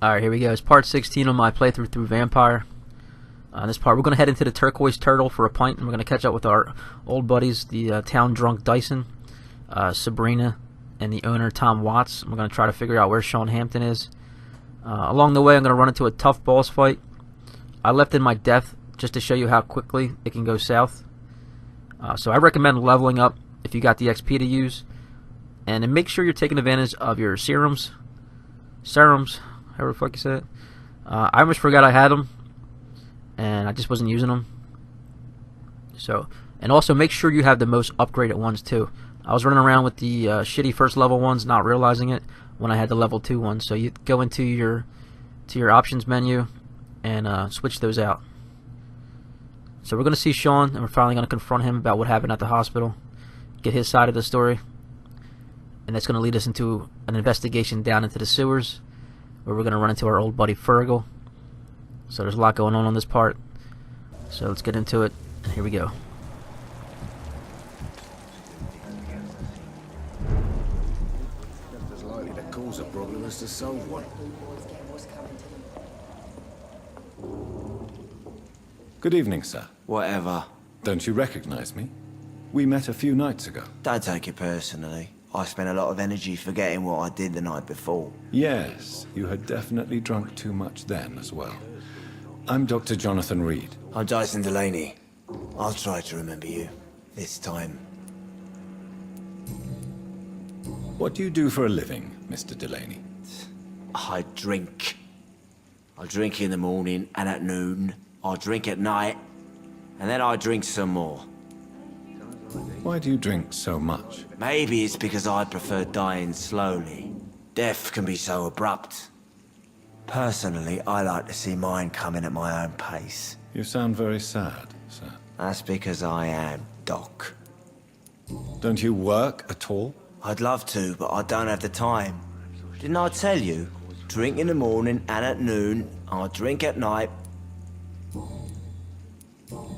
Alright, here we go. It's part 16 of my playthrough through Vampyr. This part, we're going to head into the Turquoise Turtle for a pint, and we're going to catch up with our old buddies, the town drunk Dyson, Sabrina, and the owner, Tom Watts. And we're going to try to figure out where Sean Hampton is. Along the way, I'm going to run into a tough boss fight. I left in my death just to show you how quickly it can go south. So I recommend leveling up if you got the XP to use. And then make sure you're taking advantage of your serums, however the fuck you say it. I almost forgot I had them, and I just wasn't using them. So, and also make sure you have the most upgraded ones too. I was running around with the shitty first level ones, not realizing it when I had the level 2 ones. So you go into your options menu and switch those out. So we're going to see Sean, and we're finally going to confront him about what happened at the hospital, get his side of the story, and that's going to lead us into an investigation down into the sewers, where we're going to run into our old buddy Fergal. So there's a lot going on this part. So let's get into it, and here we go. Just as likely to cause a problem as to solve one. Good evening, sir. Whatever. Don't you recognize me? We met a few nights ago. Don't take it personally. I spent a lot of energy forgetting what I did the night before. Yes, you had definitely drunk too much then as well. I'm Dr. Jonathan Reed. I'm Dyson Delaney. I'll try to remember you. This time. What do you do for a living, Mr. Delaney? I drink. I drink in the morning and at noon. I drink at night. And then I drink some more. Why do you drink so much? Maybe it's because I prefer dying slowly. Death can be so abrupt. Personally, I like to see mine coming at my own pace. You sound very sad, sir. That's because I am Doc. Don't you work at all? I'd love to, but I don't have the time. Didn't I tell you? Drink in the morning and at noon. I drink at night.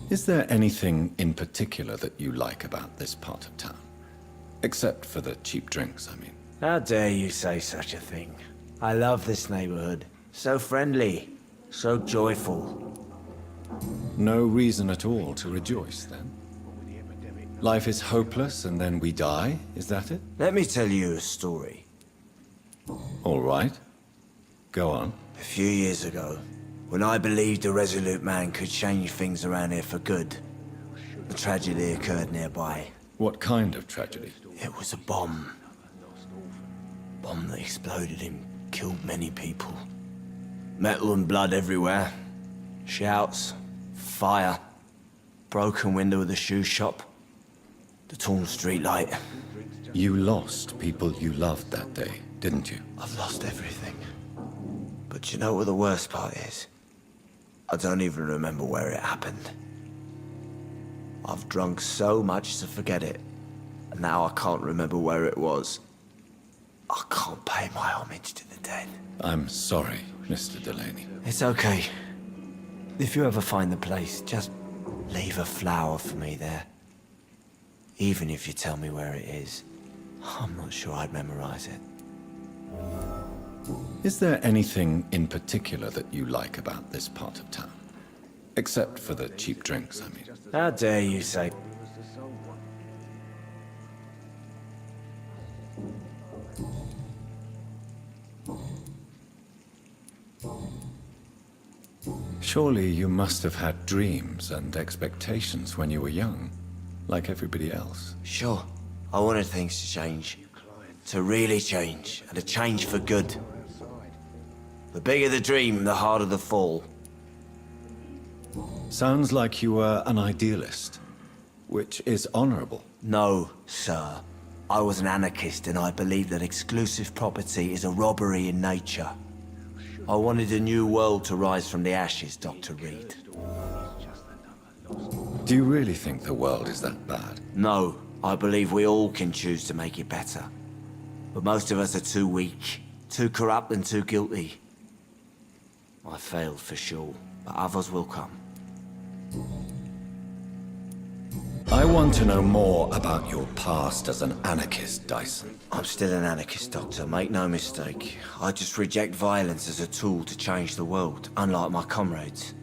Is there anything in particular that you like about this part of town? Except for the cheap drinks, I mean. How dare you say such a thing? I love this neighborhood. So friendly, so joyful. No reason at all to rejoice, then? Life is hopeless and then we die, is that it? Let me tell you a story. All right. Go on. A few years ago, when I believed a resolute man could change things around here for good, a tragedy occurred nearby. What kind of tragedy? It was a bomb. Bomb that exploded and killed many people. Metal and blood everywhere. Shouts, fire, broken window of the shoe shop, the torn street light. You lost people you loved that day, didn't you? I've lost everything. But you know what the worst part is? I don't even remember where it happened. I've drunk so much to forget it, and now I can't remember where it was. I can't pay my homage to the dead. I'm sorry, Mr. Delaney. It's okay. If you ever find the place, just leave a flower for me there. Even if you tell me where it is, I'm not sure I'd memorize it. Is there anything in particular that you like about this part of town? Except for the cheap drinks, I mean. How dare you say... Surely you must have had dreams and expectations when you were young, like everybody else. Sure, I wanted things to change. To really change, and to change for good. The bigger the dream, the harder the fall. Sounds like you were an idealist, which is honorable. No, sir. I was an anarchist and I believed that exclusive property is a robbery in nature. I wanted a new world to rise from the ashes, Dr. Reed. Do you really think the world is that bad? No, I believe we all can choose to make it better. But most of us are too weak, too corrupt and too guilty. I failed for sure, but others will come. I want to know more about your past as an anarchist, Dyson. I'm still an anarchist, Doctor, make no mistake. I just reject violence as a tool to change the world, unlike my comrades.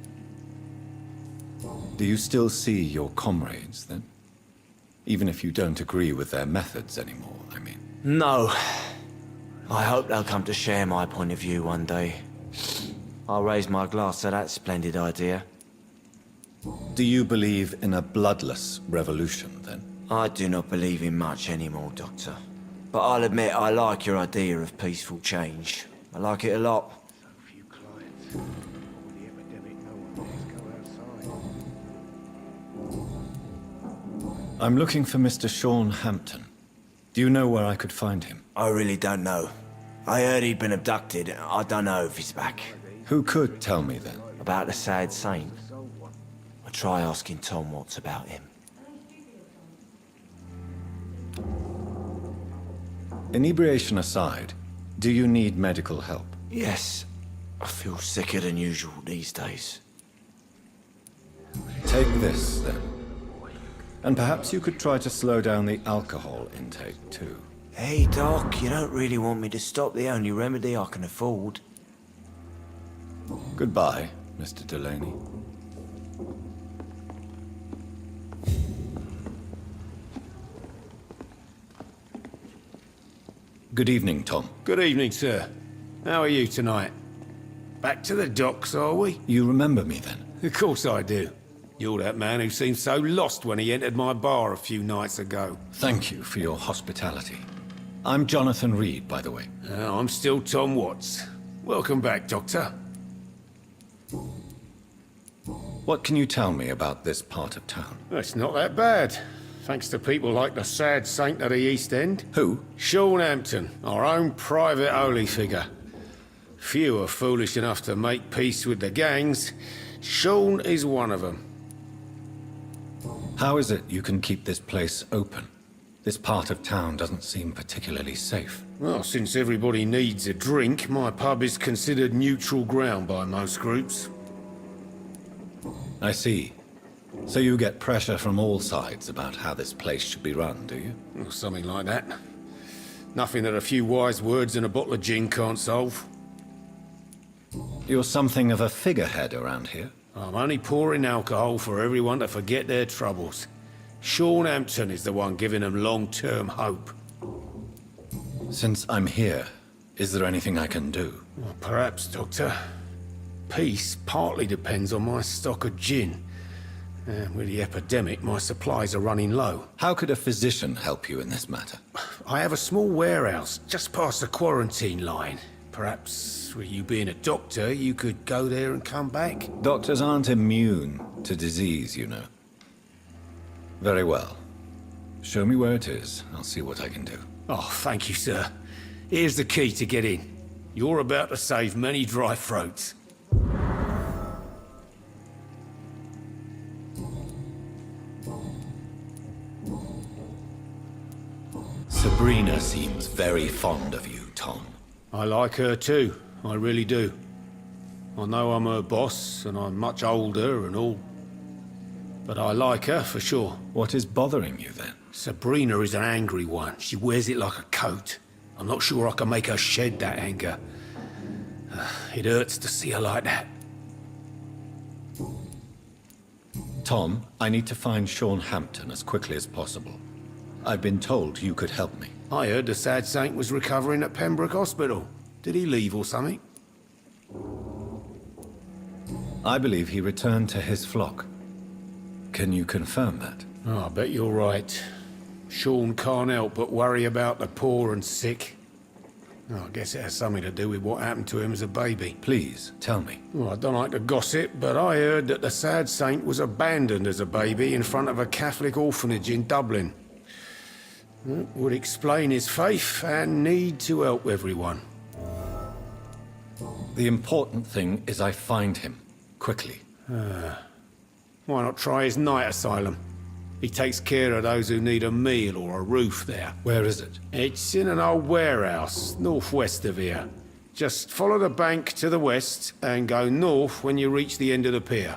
Do you still see your comrades, then? Even if you don't agree with their methods anymore, I mean. No. I hope they'll come to share my point of view one day. I'll raise my glass to that splendid idea. Do you believe in a bloodless revolution, then? I do not believe in much anymore, Doctor. But I'll admit I like your idea of peaceful change. I like it a lot. So few clients. With the epidemic, no one dares go outside. I'm looking for Mr. Sean Hampton. Do you know where I could find him? I really don't know. I heard he'd been abducted. I don't know if he's back. Who could tell me, then? About the sad saint. I'll try asking Tom Watts about him. Inebriation aside, do you need medical help? Yes. I feel sicker than usual these days. Take this, then. And perhaps you could try to slow down the alcohol intake, too. Hey, Doc, you don't really want me to stop the only remedy I can afford. Goodbye, Mr. Delaney. Good evening, Tom. Good evening, sir. How are you tonight? Back to the docks, are we? You remember me, then? Of course I do. You're that man who seemed so lost when he entered my bar a few nights ago. Thank you for your hospitality. I'm Jonathan Reed, by the way. I'm still Tom Watts. Welcome back, Doctor. What can you tell me about this part of town? It's not that bad. Thanks to people like the sad saint of the East End. Who? Sean Hampton, our own private holy figure. Few are foolish enough to make peace with the gangs. Sean is one of them. How is it you can keep this place open? This part of town doesn't seem particularly safe. Well, since everybody needs a drink, my pub is considered neutral ground by most groups. I see. So you get pressure from all sides about how this place should be run, do you? Or something like that. Nothing that a few wise words and a bottle of gin can't solve. You're something of a figurehead around here. I'm only pouring alcohol for everyone to forget their troubles. Sean Hampton is the one giving them long-term hope. Since I'm here, is there anything I can do? Well, perhaps, Doctor. Peace partly depends on my stock of gin. And with the epidemic, my supplies are running low. How could a physician help you in this matter? I have a small warehouse just past the quarantine line. Perhaps, with you being a doctor, you could go there and come back? Doctors aren't immune to disease, you know. Very well. Show me where it is. I'll see what I can do. Oh, thank you, sir. Here's the key to get in. You're about to save many dry throats. Sabrina seems very fond of you, Tom. I like her too, I really do. I know I'm her boss, and I'm much older and all. But I like her, for sure. What is bothering you, then? Sabrina is an angry one. She wears it like a coat. I'm not sure I can make her shed that anger. It hurts to see her like that. Tom, I need to find Sean Hampton as quickly as possible. I've been told you could help me. I heard the sad saint was recovering at Pembroke Hospital. Did he leave or something? I believe he returned to his flock. Can you confirm that? Oh, I bet you're right. Sean can't help but worry about the poor and sick. Oh, I guess it has something to do with what happened to him as a baby. Please, tell me. Well, I don't like to gossip, but I heard that the sad saint was abandoned as a baby in front of a Catholic orphanage in Dublin. That would explain his faith and need to help everyone. The important thing is I find him, quickly. Why not try his night asylum? He takes care of those who need a meal or a roof there. Where is it? It's in an old warehouse, northwest of here. Just follow the bank to the west and go north when you reach the end of the pier.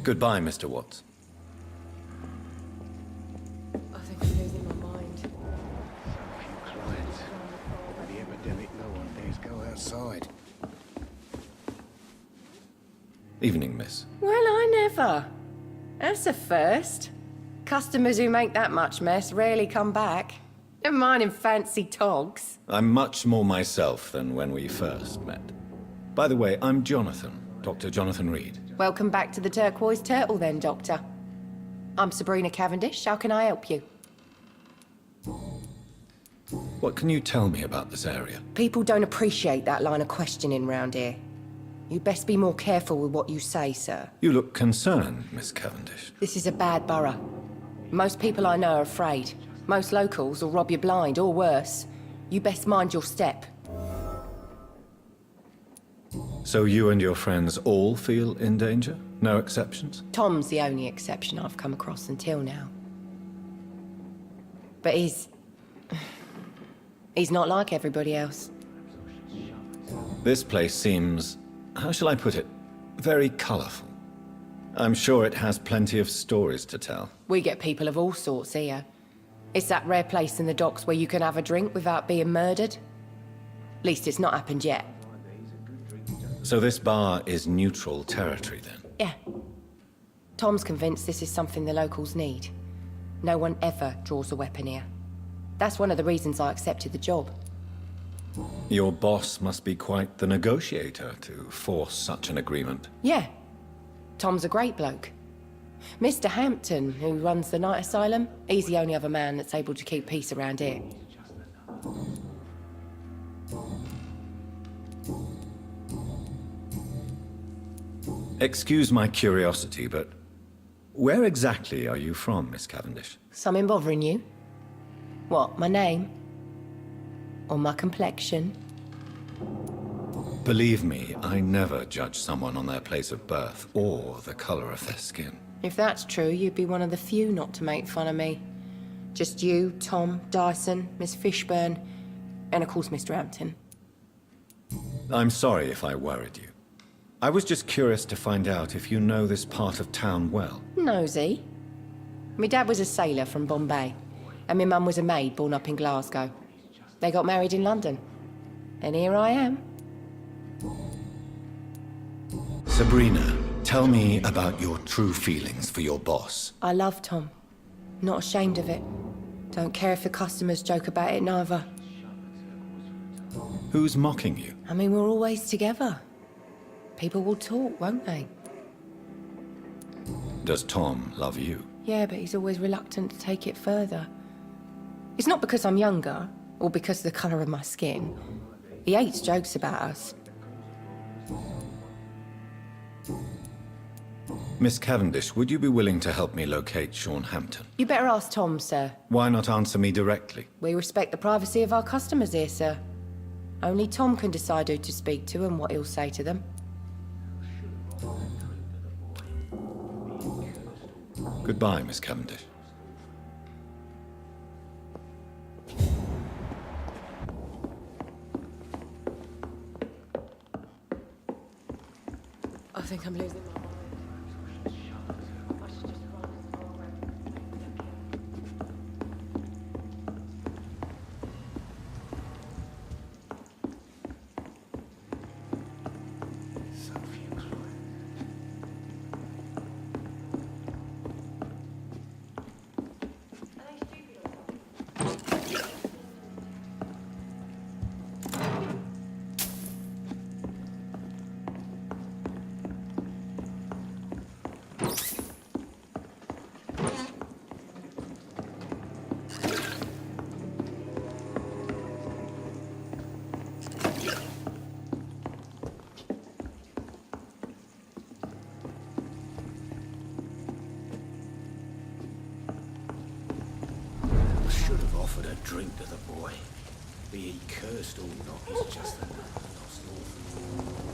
Goodbye, Mr. Watts. I think I'm losing my mind. Clients. With the epidemic, no one dares go outside. Evening, miss. Well, I never. That's a first. Customers who make that much mess rarely come back. Never mind in fancy togs. I'm much more myself than when we first met. By the way, I'm Jonathan, Dr. Jonathan Reed. Welcome back to the Turquoise Turtle then, Doctor. I'm Sabrina Cavendish. How can I help you? What can you tell me about this area? People don't appreciate that line of questioning round here. You best be more careful with what you say, sir. You look concerned, Miss Cavendish. This is a bad borough. Most people I know are afraid. Most locals will rob you blind, or worse. You best mind your step. So you and your friends all feel in danger? No exceptions? Tom's the only exception I've come across until now. But he's not like everybody else. This place seems, how shall I put it, very colorful. I'm sure it has plenty of stories to tell. We get people of all sorts here. It's that rare place in the docks where you can have a drink without being murdered. At least it's not happened yet. So this bar is neutral territory then? Yeah. Tom's convinced this is something the locals need. No one ever draws a weapon here. That's one of the reasons I accepted the job. Your boss must be quite the negotiator to force such an agreement. Yeah. Tom's a great bloke. Mr. Hampton, who runs the night asylum, he's the only other man that's able to keep peace around here. Excuse my curiosity, but where exactly are you from, Miss Cavendish? Something bothering you? What, my name? Or my complexion? Believe me, I never judge someone on their place of birth or the color of their skin. If that's true, you'd be one of the few not to make fun of me. Just you, Tom, Dyson, Miss Fishburne, and of course Mr. Hampton. I'm sorry if I worried you. I was just curious to find out if you know this part of town well. Nosy. My dad was a sailor from Bombay, and my mum was a maid born up in Glasgow. They got married in London, and here I am. Sabrina, tell me about your true feelings for your boss. I love Tom. Not ashamed of it. Don't care if the customers joke about it, neither. Who's mocking you? I mean, we're always together. People will talk, won't they? Does Tom love you? Yeah, but he's always reluctant to take it further. It's not because I'm younger, or because of the colour of my skin. He hates jokes about us. Miss Cavendish, would you be willing to help me locate Sean Hampton? You better ask Tom, sir. Why not answer me directly? We respect the privacy of our customers here, sir. Only Tom can decide who to speak to and what he'll say to them. Goodbye, Miss Cavendish. I think I'm losing my mind. Should have offered a drink to the boy. Be he cursed or not, he's just a lost orphan.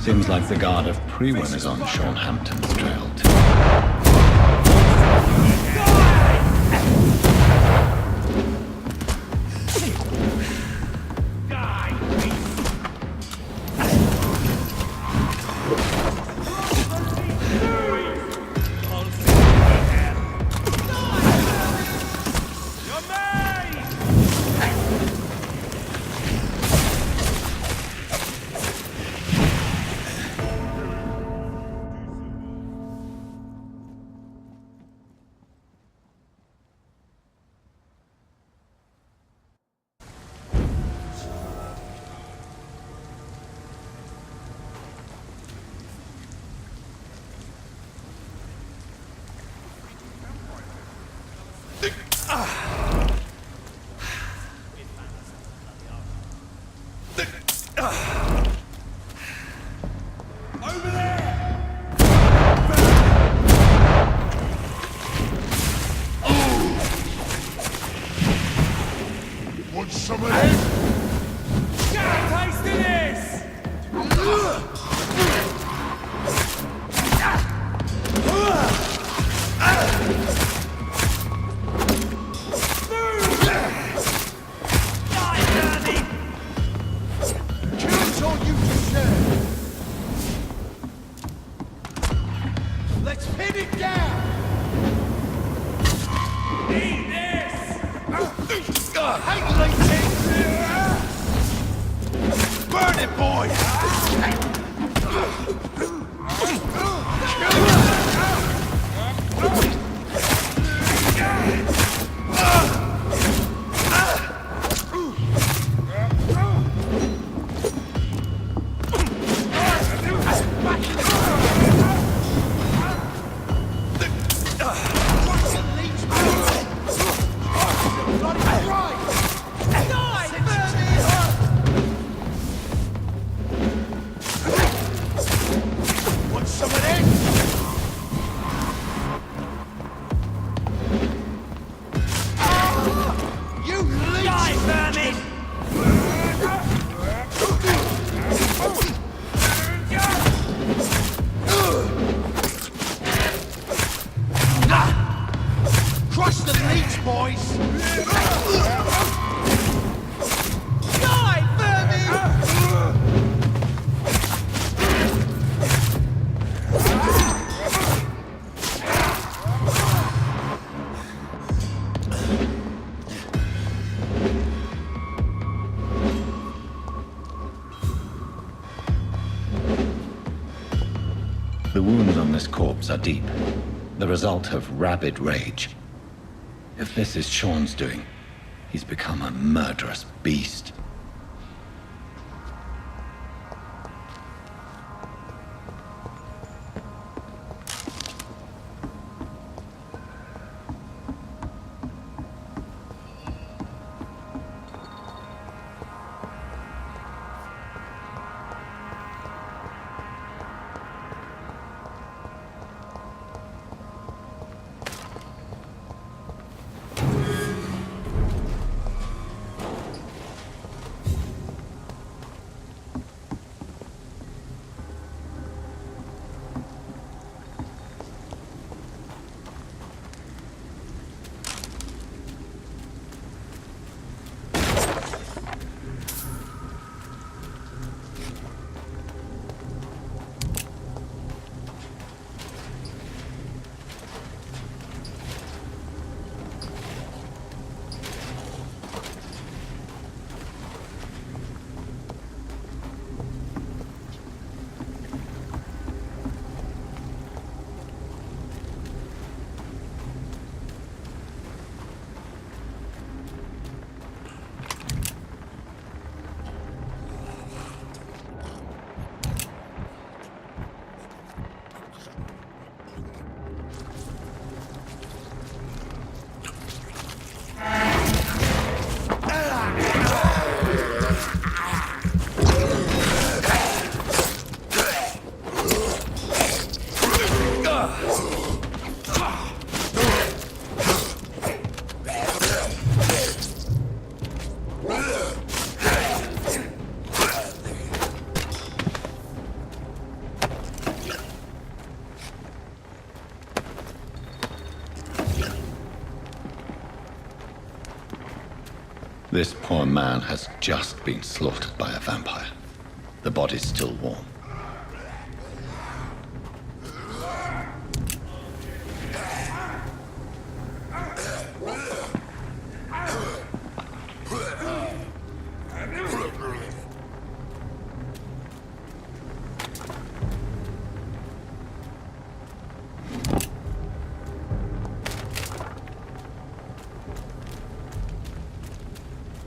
Seems like the guard of Prewen is on Sean Hampton's trail too. The wounds on this corpse are deep, the result of rabid rage. If this is Sean's doing, he's become a murderous beast. This poor man has just been slaughtered by a vampire. The body's still warm.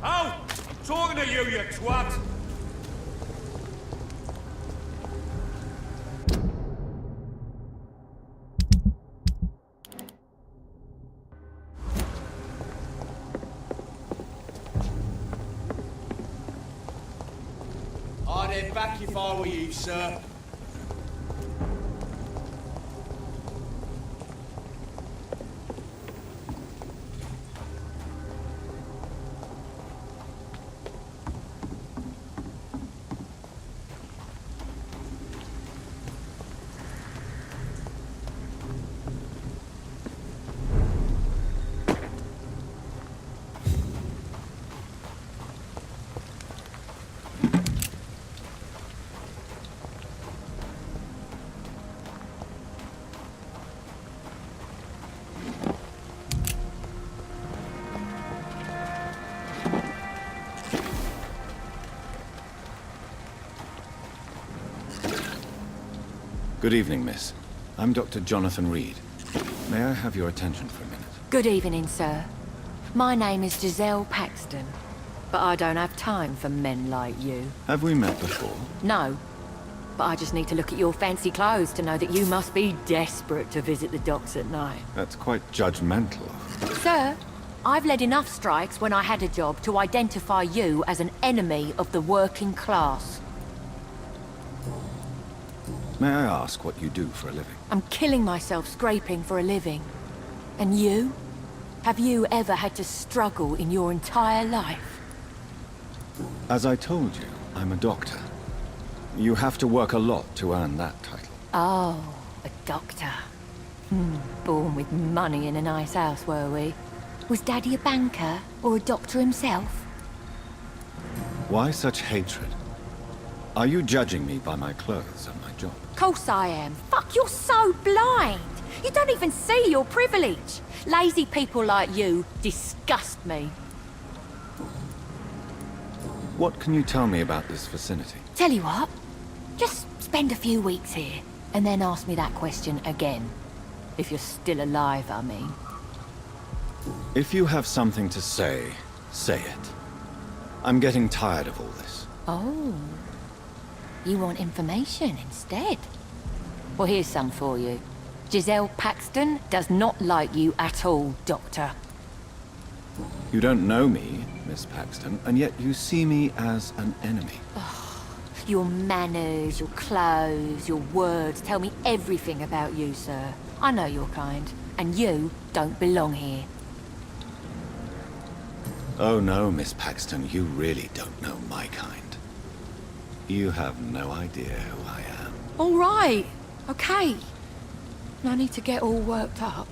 Oh! I'm talking to you, you twat! I'd head back if I were you, sir. Good evening, miss. I'm Dr. Jonathan Reed. May I have your attention for a minute? Good evening, sir. My name is Giselle Paxton, but I don't have time for men like you. Have we met before? No, but I just need to look at your fancy clothes to know that you must be desperate to visit the docks at night. That's quite judgmental of you. Sir, I've led enough strikes when I had a job to identify you as an enemy of the working class. May I ask what you do for a living? I'm killing myself scraping for a living. And you? Have you ever had to struggle in your entire life? As I told you, I'm a doctor. You have to work a lot to earn that title. Oh, a doctor. Born with money in a nice house, were we? Was Daddy a banker or a doctor himself? Why such hatred? Are you judging me by my clothes and my job? Course I am. Fuck, you're so blind. You don't even see your privilege. Lazy people like you disgust me. What can you tell me about this vicinity? Tell you what, just spend a few weeks here, and then ask me that question again. If you're still alive, I mean. If you have something to say, say it. I'm getting tired of all this. Oh. You want information instead? Well, here's some for you. Giselle Paxton does not like you at all, Doctor. You don't know me, Miss Paxton, and yet you see me as an enemy. Your manners, your clothes, your words tell me everything about you, sir. I know your kind, and you don't belong here. Oh no, Miss Paxton, you really don't know my kind. You have no idea who I am. All right, okay. No need to get all worked up.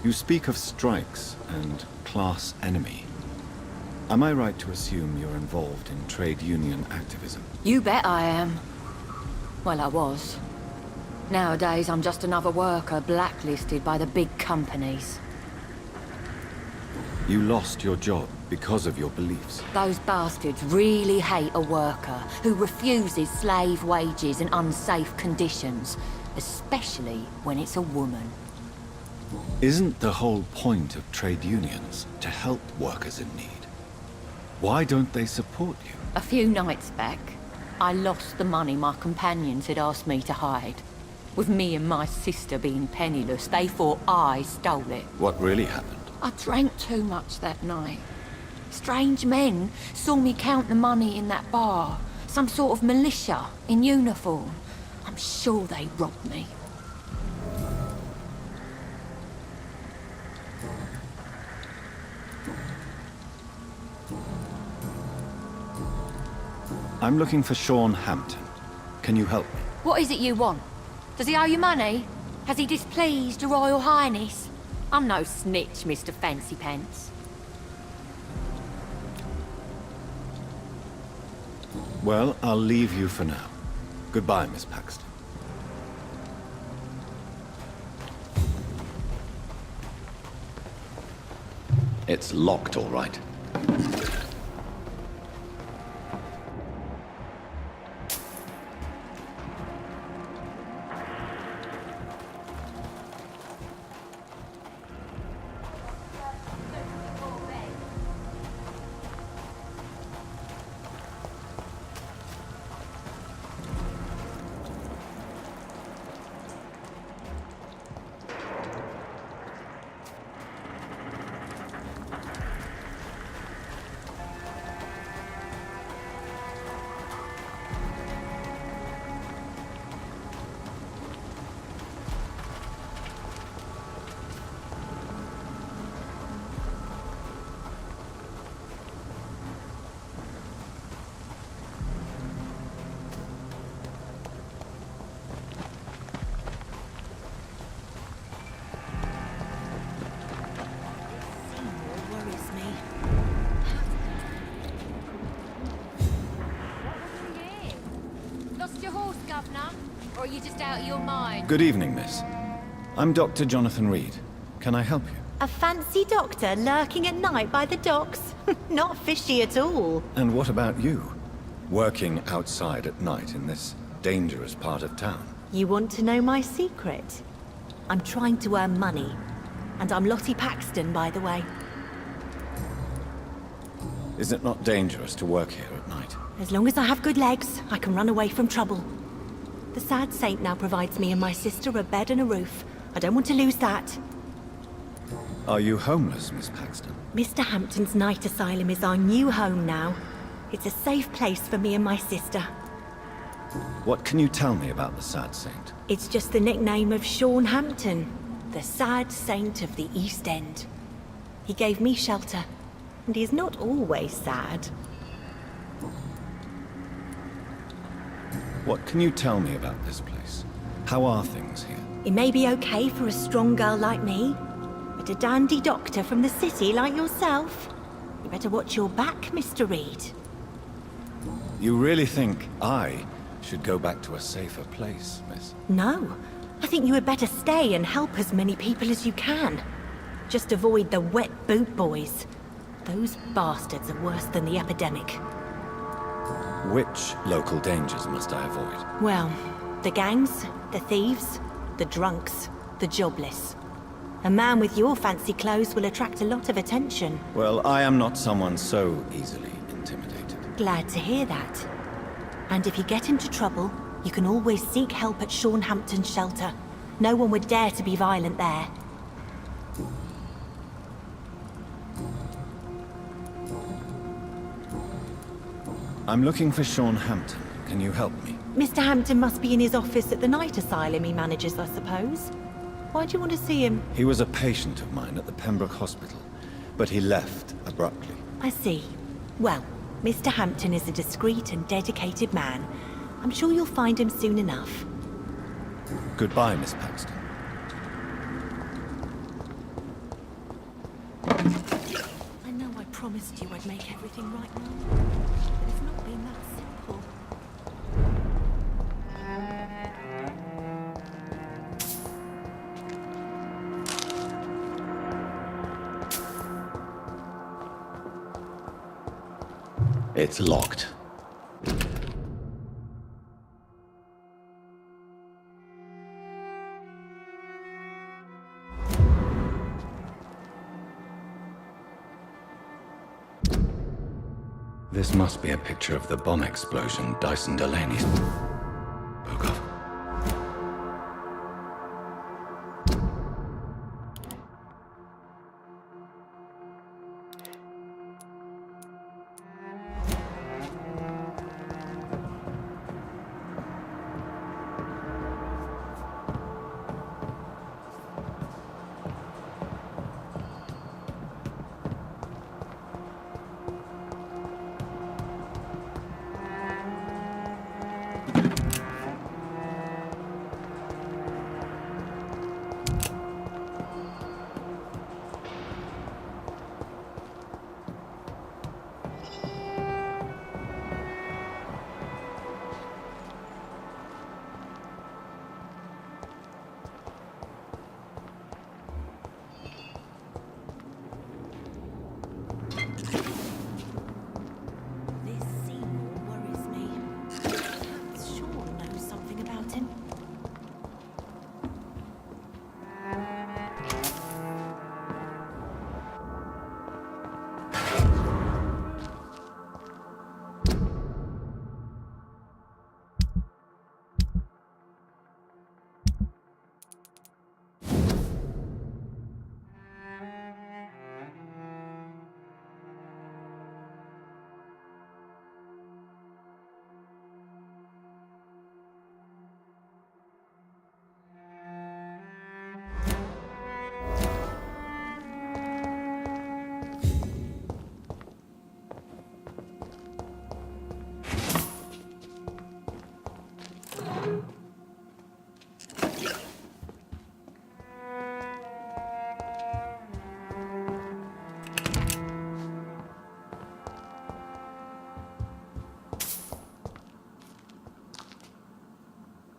You speak of strikes and class enemy. Am I right to assume you're involved in trade union activism? You bet I am. Well, I was. Nowadays, I'm just another worker blacklisted by the big companies. You lost your job because of your beliefs. Those bastards really hate a worker who refuses slave wages and unsafe conditions, especially when it's a woman. Isn't the whole point of trade unions to help workers in need? Why don't they support you? A few nights back, I lost the money my companions had asked me to hide. With me and my sister being penniless, they thought I stole it. What really happened? I drank too much that night. Strange men saw me count the money in that bar. Some sort of militia in uniform. I'm sure they robbed me. I'm looking for Sean Hampton. Can you help me? What is it you want? Does he owe you money? Has he displeased your Royal Highness? I'm no snitch, Mr. Fancy Pants. Well, I'll leave you for now. Goodbye, Miss Paxton. It's locked, all right. Or are you just out of your mind? Good evening, miss. I'm Dr. Jonathan Reed. Can I help you? A fancy doctor lurking at night by the docks? Not fishy at all. And what about you? Working outside at night in this dangerous part of town? You want to know my secret? I'm trying to earn money. And I'm Lottie Paxton, by the way. Is it not dangerous to work here at night? As long as I have good legs, I can run away from trouble. The sad saint now provides me and my sister a bed and a roof. I don't want to lose that. Are you homeless, Miss Paxton? Mr. Hampton's night asylum is our new home now. It's a safe place for me and my sister. What can you tell me about the sad saint? It's just the nickname of Sean Hampton, the sad saint of the East End. He gave me shelter, and he is not always sad. What can you tell me about this place? How are things here? It may be okay for a strong girl like me, but a dandy doctor from the city like yourself, you better watch your back, Mr. Reed. You really think I should go back to a safer place, miss? No, I think you had better stay and help as many people as you can. Just avoid the wet boot boys. Those bastards are worse than the epidemic. Which local dangers must I avoid? Well, the gangs, the thieves, the drunks, the jobless. A man with your fancy clothes will attract a lot of attention. Well, I am not someone so easily intimidated. Glad to hear that. And if you get into trouble, you can always seek help at Sean Hampton's shelter. No one would dare to be violent there. I'm looking for Sean Hampton. Can you help me? Mr. Hampton must be in his office at the night asylum he manages, I suppose. Why do you want to see him? He was a patient of mine at the Pembroke Hospital, but he left abruptly. I see. Well, Mr. Hampton is a discreet and dedicated man. I'm sure you'll find him soon enough. Goodbye, Miss Paxton. I know I promised you I'd make everything right now, but it's not been that simple. It's locked. This must be a picture of the bomb explosion Dyson Delaney spoke of.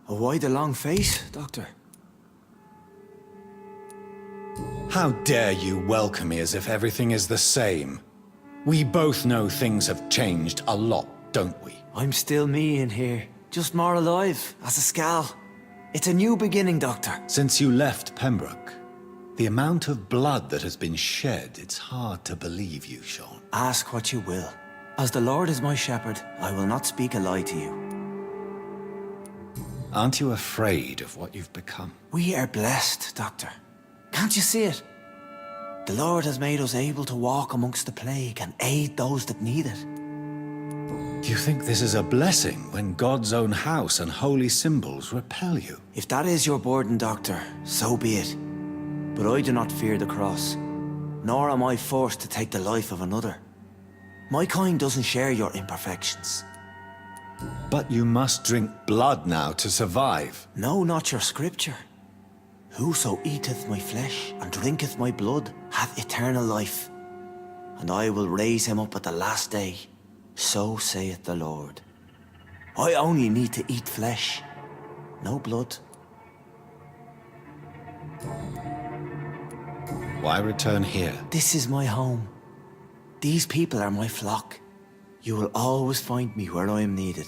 Why the long face, Doctor? How dare you welcome me as if everything is the same? We both know things have changed a lot, don't we? I'm still me in here, just more alive, as a Skal. It's a new beginning, Doctor. Since you left Pembroke, the amount of blood that has been shed, it's hard to believe you, Sean. Ask what you will. As the Lord is my shepherd, I will not speak a lie to you. Aren't you afraid of what you've become? We are blessed, Doctor. Can't you see it? The Lord has made us able to walk amongst the plague and aid those that need it. Do you think this is a blessing when God's own house and holy symbols repel you? If that is your burden, Doctor, so be it. But I do not fear the cross, nor am I forced to take the life of another. My kind doesn't share your imperfections. But you must drink blood now to survive. No, not your scripture. Whoso eateth my flesh and drinketh my blood hath eternal life, and I will raise him up at the last day. So saith the Lord. I only need to eat flesh, no blood. Why return here? This is my home. These people are my flock. You will always find me where I am needed.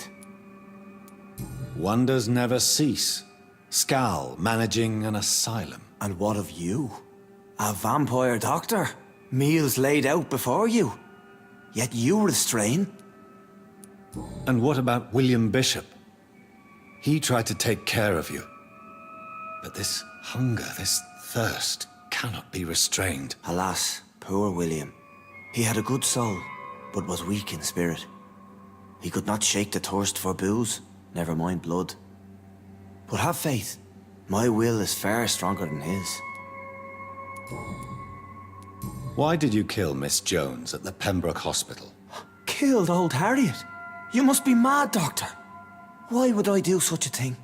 Wonders never cease. Skal managing an asylum. And what of you? A vampire doctor? Meals laid out before you. Yet you restrain. And what about William Bishop? He tried to take care of you. But this hunger, this thirst, cannot be restrained. Alas, poor William. He had a good soul, but was weak in spirit. He could not shake the thirst for booze, never mind blood. But have faith. My will is far stronger than his. Why did you kill Miss Jones at the Pembroke Hospital? Killed old Harriet? You must be mad, Doctor. Why would I do such a thing?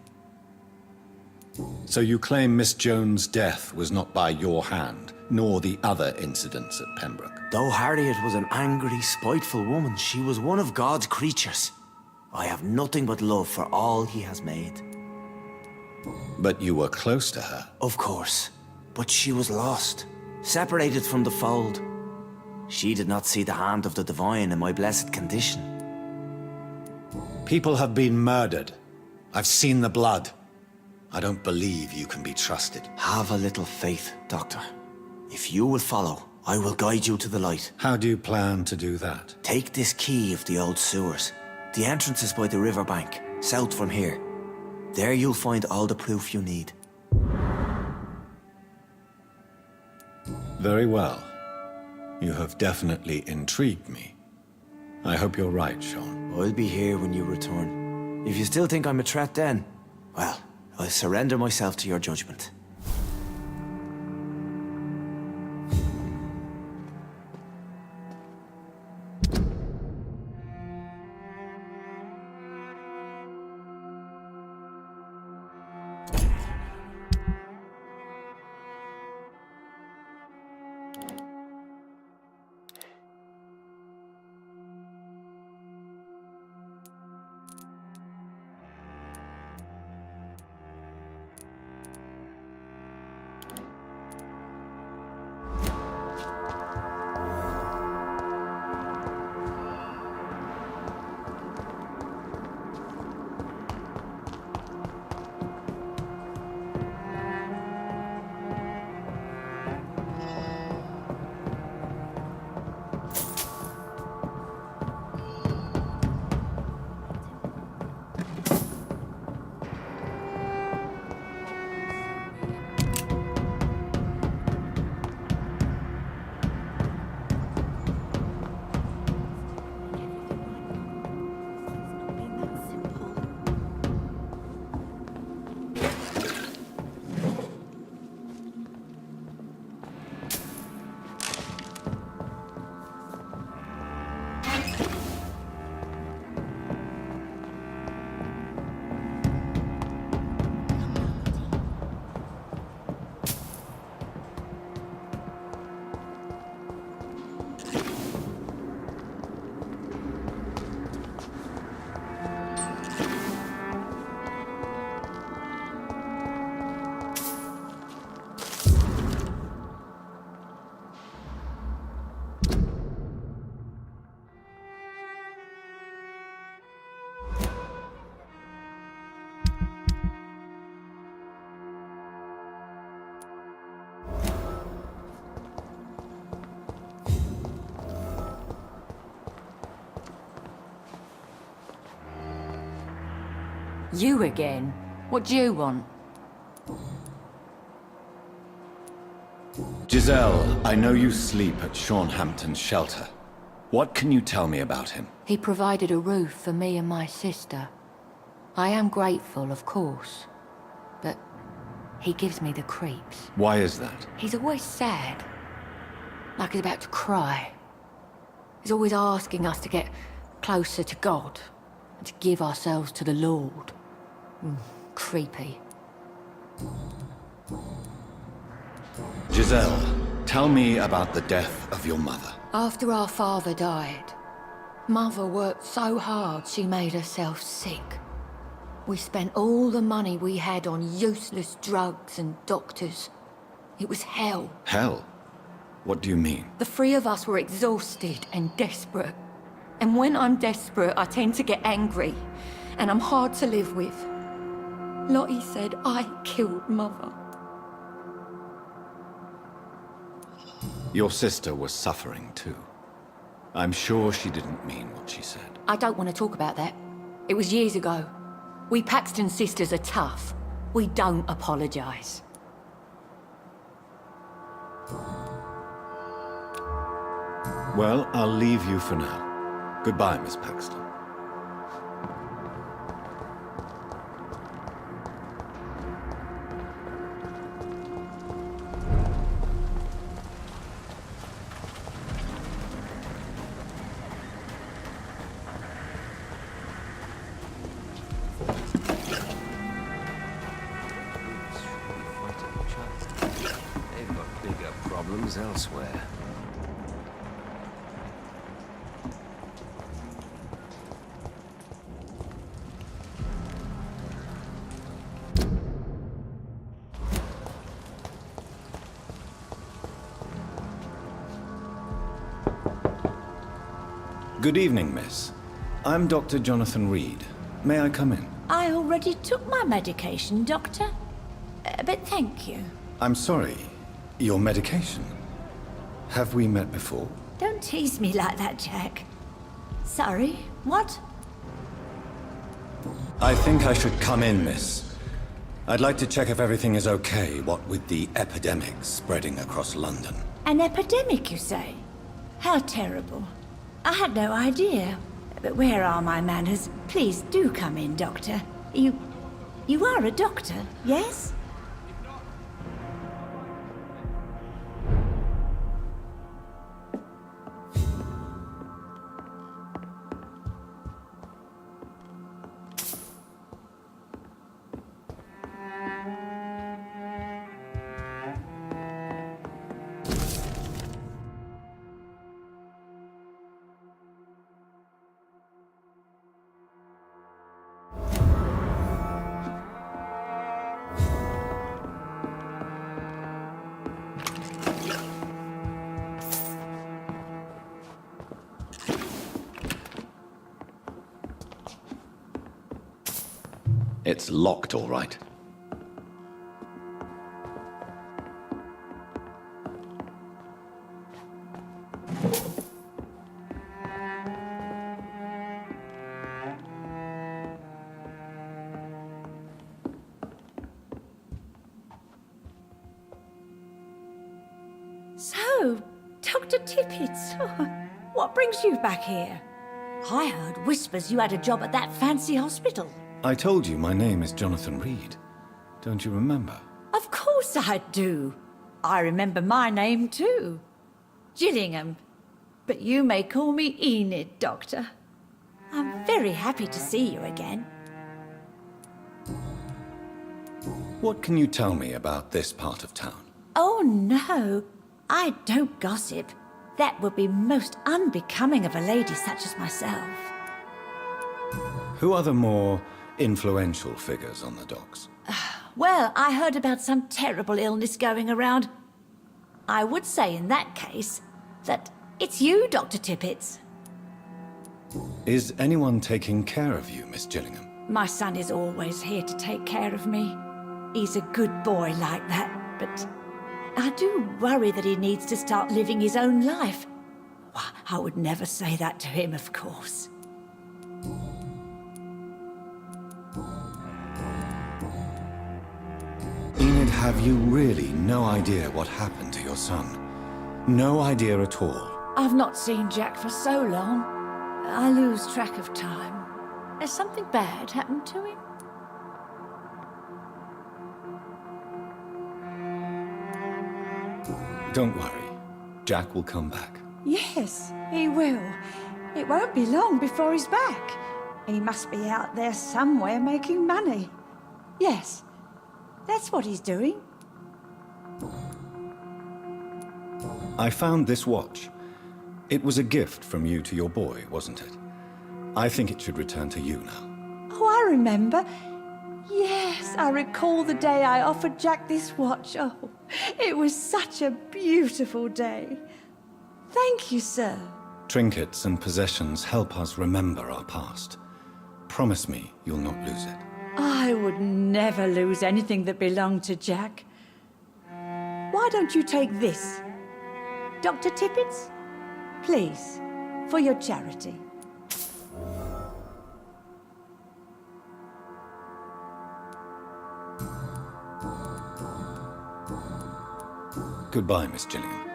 So you claim Miss Jones' death was not by your hand, nor the other incidents at Pembroke? Though Harriet was an angry, spiteful woman, she was one of God's creatures. I have nothing but love for all he has made. But you were close to her. Of course. But she was lost, separated from the fold. She did not see the hand of the divine in my blessed condition. People have been murdered. I've seen the blood. I don't believe you can be trusted. Have a little faith, Doctor. If you will follow, I will guide you to the light. How do you plan to do that? Take this key of the old sewers. The entrance is by the riverbank, south from here. There you'll find all the proof you need. Very well. You have definitely intrigued me. I hope you're right, Sean. I'll be here when you return. If you still think I'm a threat then, well, I'll surrender myself to your judgment. You again? What do you want? Giselle, I know you sleep at Sean Hampton's shelter. What can you tell me about him? He provided a roof for me and my sister. I am grateful, of course, but he gives me the creeps. Why is that? He's always sad, like he's about to cry. He's always asking us to get closer to God and to give ourselves to the Lord. Creepy. Giselle, tell me about the death of your mother. After our father died, Mother worked so hard she made herself sick. We spent all the money we had on useless drugs and doctors. It was hell. Hell? What do you mean? The three of us were exhausted and desperate. And when I'm desperate, I tend to get angry. And I'm hard to live with. Lottie said I killed Mother. Your sister was suffering too. I'm sure she didn't mean what she said. I don't want to talk about that. It was years ago. We Paxton sisters are tough. We don't apologise. Well, I'll leave you for now. Goodbye, Miss Paxton. They've got bigger problems elsewhere. Good evening, miss. I'm Dr. Jonathan Reed. May I come in? I already took my medication, Doctor. But thank you. I'm sorry. Your medication? Have we met before? Don't tease me like that, Jack. Sorry, what? I think I should come in, miss. I'd like to check if everything is okay, what with the epidemic spreading across London. An epidemic, you say? How terrible. I had no idea. But where are my manners? Please do come in, Doctor. You are a doctor, yes? It's locked, all right. So, Dr. Tippett, what brings you back here? I heard whispers you had a job at that fancy hospital. I told you my name is Jonathan Reed. Don't you remember? Of course I do. I remember my name too. Gillingham. But you may call me Enid, Doctor. I'm very happy to see you again. What can you tell me about this part of town? Oh no, I don't gossip. That would be most unbecoming of a lady such as myself. Who are the more influential figures on the docks? Well, I heard about some terrible illness going around. I would say in that case that it's you, Dr. Tippett. Is anyone taking care of you, Miss Gillingham? My son is always here to take care of me. He's a good boy like that, but I do worry that he needs to start living his own life. Well, I would never say that to him, of course. And have you really no idea what happened to your son? No idea at all? I've not seen Jack for so long. I lose track of time. Has something bad happened to him? Don't worry. Jack will come back. Yes, he will. It won't be long before he's back. He must be out there somewhere making money. Yes, that's what he's doing. I found this watch. It was a gift from you to your boy, wasn't it? I think it should return to you now. Oh, I remember. Yes, I recall the day I offered Jack this watch. Oh, it was such a beautiful day. Thank you, sir. Trinkets and possessions help us remember our past. Promise me you'll not lose it. I would never lose anything that belonged to Jack. Why don't you take this? Dr. Tippett's? Please, for your charity. Goodbye, Miss Gillingham.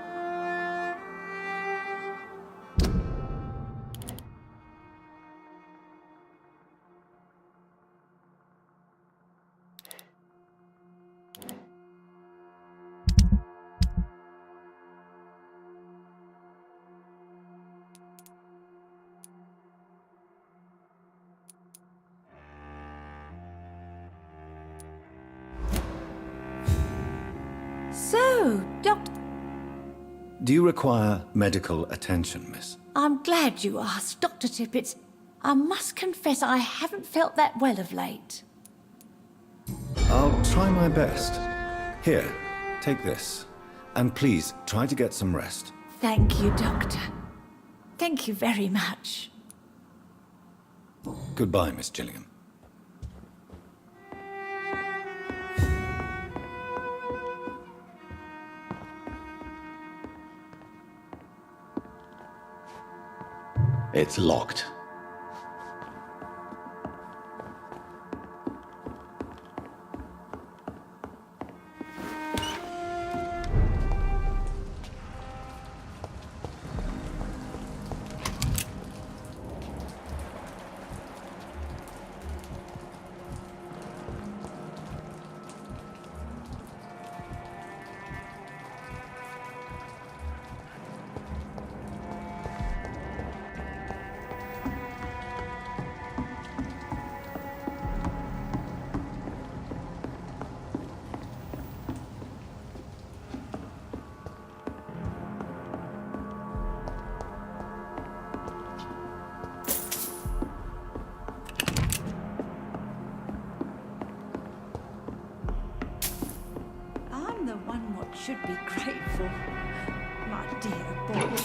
So, Doctor... Do you require medical attention, miss? I'm glad you asked, Dr. Tippett. I must confess I haven't felt that well of late. I'll try my best. Here, take this. And please, try to get some rest. Thank you, Doctor. Thank you very much. Goodbye, Miss Gillingham. It's locked. I'm the one what should be grateful, my dear boy.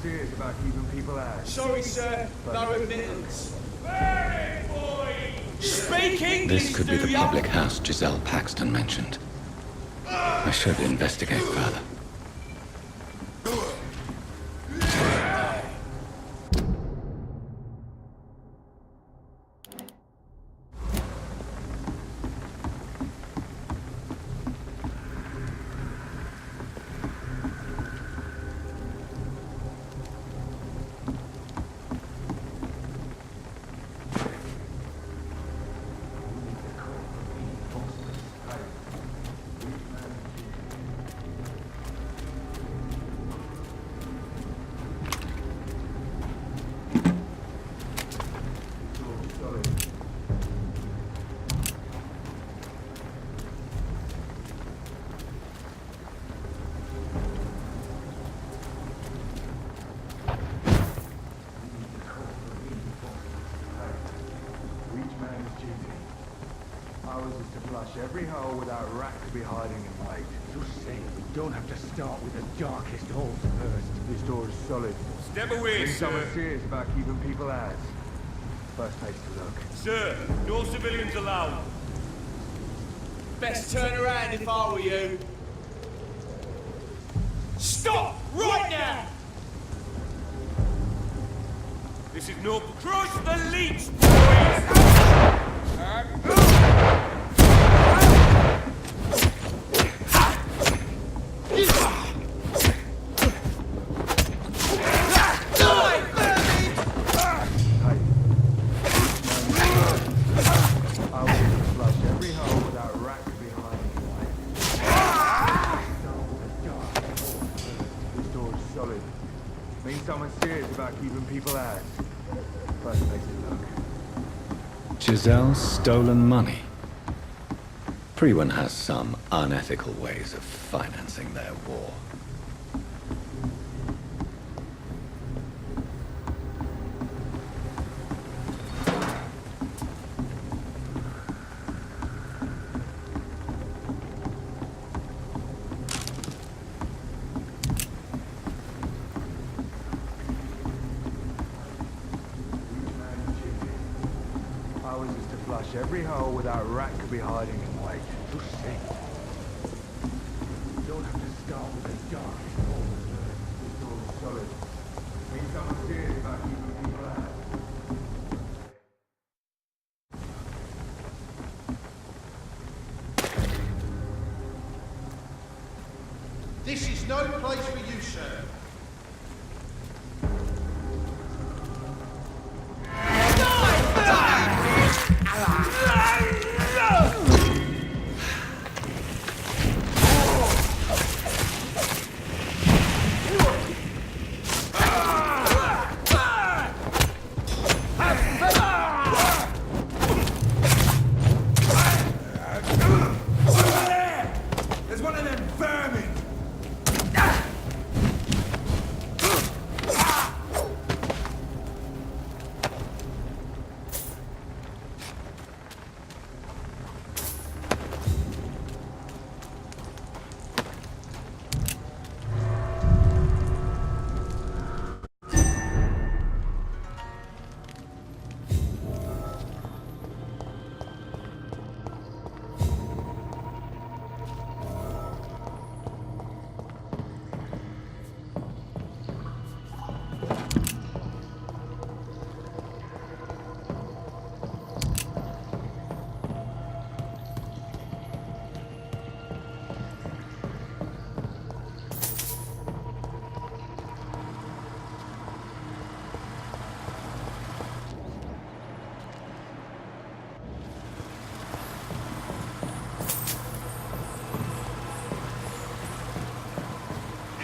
Serious about keeping people out. Sorry, sir. No admittance. Speak English, This could be the public house Giselle Paxton mentioned. I should investigate further. Every hole without rat to be hiding in wait. Just say we don't have to start with the darkest holes first. This door is solid. Step away, sir. Someone serious about keeping people out. First place to look. Sir, no civilians allowed. Best turn around if I were you. Stop! Right now! This is no... Crush the leech, boys! Giselle's stolen money. Freeman has some unethical ways of financing their war. Every hole without a rat could be hiding in wait. Just see. You don't have to start with the darkest hole. This door is solid. Means someone serious about keeping people out. This is no place for you, sir.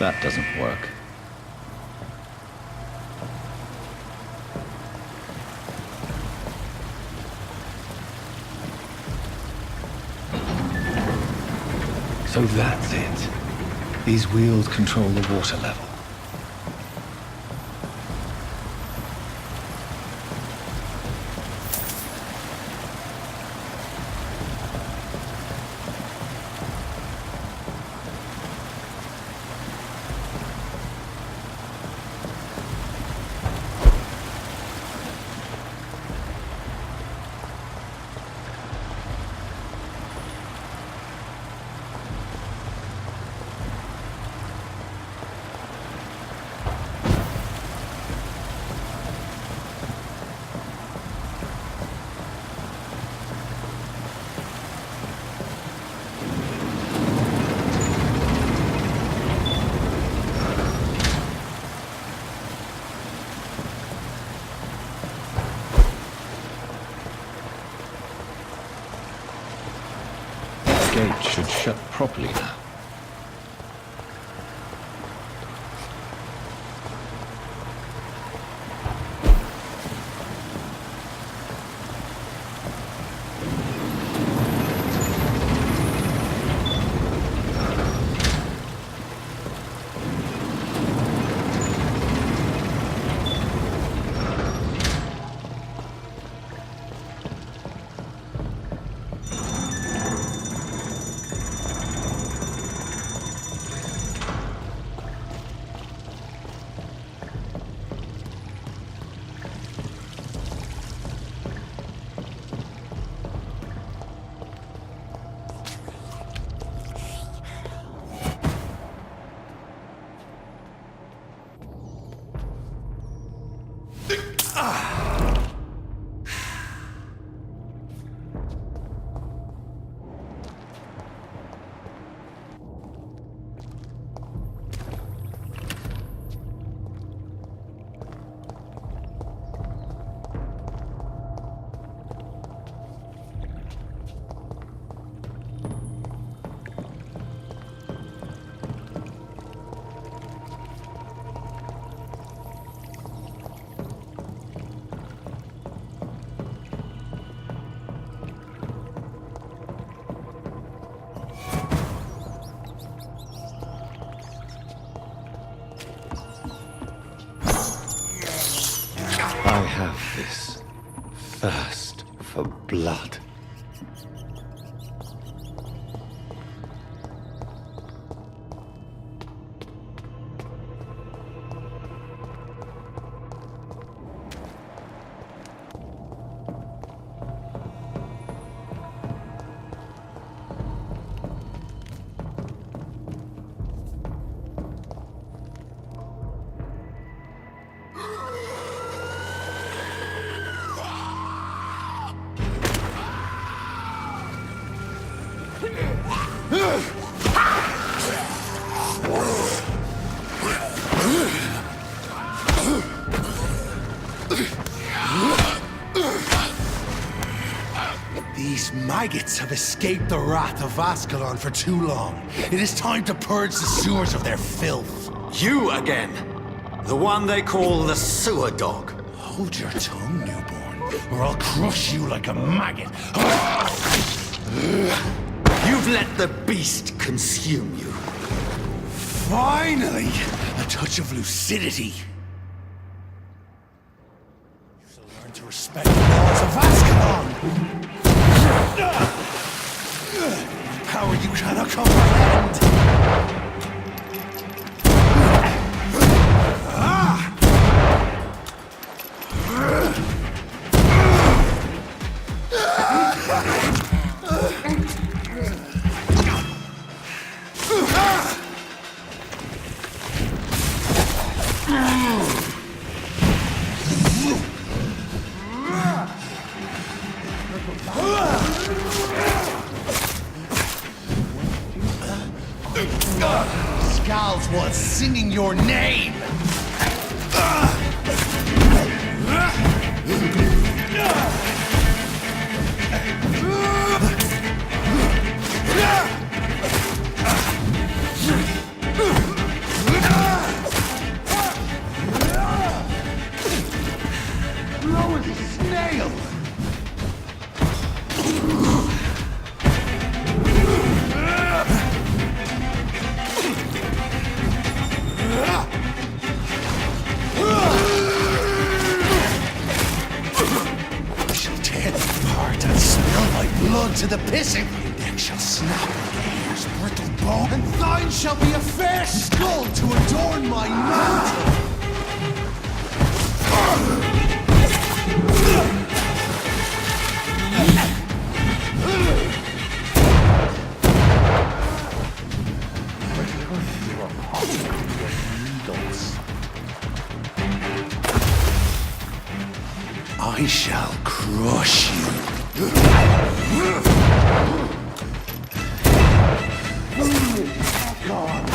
That doesn't work. So that's it. These wheels control the water level. Gate should shut properly now. I have this thirst for blood. These maggots have escaped the wrath of Ascalon for too long. It is time to purge the sewers of their filth. You again! The one they call the sewer dog. Hold your tongue, newborn, or I'll crush you like a maggot. You've let the beast consume you. Finally! A touch of lucidity. You shall learn to respect the laws of Ascalon! Power you cannot comprehend! Scowls was singing your name! the pissing. Thy neck shall snap like a hare's brittle bone, and thine shall be a fair skull to adorn my mantle. I shall crush you. God.